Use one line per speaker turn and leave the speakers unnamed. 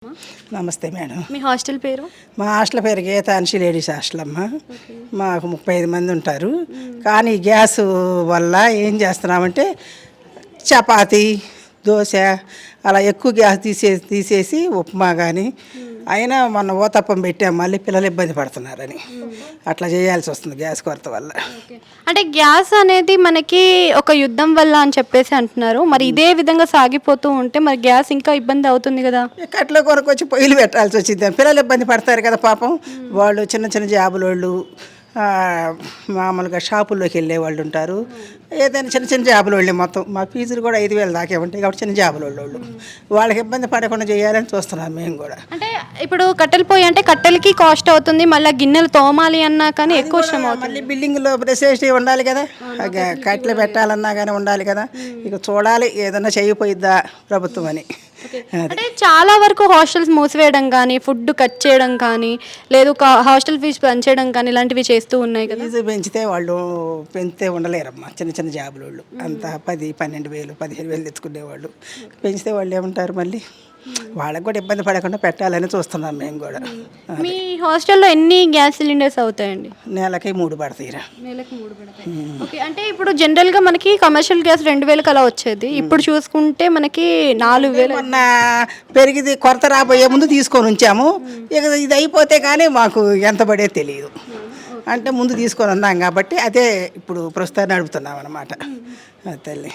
నమస్తే మేడం.
మీ హాస్టల్ పేరు?
మా హాస్టల్ పేరు గీతాంశి లేడీస్ హాస్టల్ అమ్మ. మాకు 35 మంది ఉంటారు. కానీ గ్యాస్ వల్ల ఏం చేస్తున్నామంటే చపాతీ, దోశ అలా ఎక్కువ గ్యాస్ తీసేసి ఉప్మా కానీ అయినా మొన్న ఓతప్పం పెట్టాం, మళ్ళీ పిల్లలు ఇబ్బంది పడుతున్నారని అట్లా చేయాల్సి వస్తుంది గ్యాస్ కొరత వల్ల.
అంటే గ్యాస్ అనేది మనకి ఒక యుద్ధం వల్ల అని చెప్పేసి అంటున్నారు. మరి ఇదే విధంగా సాగిపోతూ ఉంటే మరి గ్యాస్ ఇంకా ఇబ్బంది అవుతుంది కదా.
కట్ల కొరకు వచ్చి పొయ్యిలు పెట్టాల్సి వచ్చింది. పిల్లలు ఇబ్బంది పడతారు కదా పాపం. వాళ్ళు చిన్న చిన్న జాబుల వాళ్ళు, మామూలుగా షాపుల్లోకి వెళ్ళే వాళ్ళు ఉంటారు. ఏదైనా చిన్న చిన్న జాబుల వాళ్ళు, మొత్తం మా ఫీజులు కూడా 5,000 దాకే ఉంటాయి కాబట్టి చిన్న జాబుల వాళ్ళు వాళ్ళకి ఇబ్బంది పడకుండా చేయాలని చూస్తున్నాం మేము కూడా.
అంటే ఇప్పుడు కట్టెలు పొయ్యి అంటే కట్టెలకి కాస్ట్ అవుతుంది, మళ్ళీ గిన్నెలు తోమాలి అన్నా కానీ ఎక్కువ శ్రమ అవుతుంది.
మళ్ళీ బిల్డింగ్లో ప్రెసిడెన్సీ ఉండాలి కదా, కట్టెలు పెట్టాలన్నా కానీ ఉండాలి కదా. ఇక చూడాలి ఏదన్నా చేయకపోయిద్దా ప్రభుత్వం అని.
అంటే చాలా వరకు హాస్టల్స్ మూసివేయడం కానీ, ఫుడ్ కట్ చేయడం కానీ, లేదు హాస్టల్ ఫీజు పెంచడం కానీ ఇలాంటివి చేస్తూ ఉన్నాయి కదా.
ఫీజు పెంచితే వాళ్ళు పెంచితే ఉండలేరమ్మా. చిన్న చిన్న జాబుల వాళ్ళు అంతా 10, 12,000, 15,000 తెచ్చుకునేవాళ్ళు. పెంచితే వాళ్ళు ఏమంటారు, మళ్ళీ వాళ్ళకి కూడా ఇబ్బంది పడకుండా పెట్టాలని చూస్తున్నాం మేము కూడా.
మీ హాస్టల్లో ఎన్ని గ్యాస్ సిలిండర్స్ అవుతాయండి?
నెలకి 3 పడతాయిరా.
నెలకు 3 పడతాయి. ఓకే. అంటే ఇప్పుడు జనరల్గా మనకి కమర్షియల్ గ్యాస్ 2,000 అలా వచ్చేది. ఇప్పుడు చూసుకుంటే మనకి 4,000.
మొన్న పెరిగింది, కొరత రాబోయే ముందు తీసుకొని ఉంచాము. ఇక ఇది అయిపోతే కానీ మాకు ఎంత పడేది తెలియదు. అంటే ముందు తీసుకొని ఉన్నాం కాబట్టి అదే ఇప్పుడు ప్రస్తుతాన్ని నడుపుతున్నాం అన్నమాట. తల్లి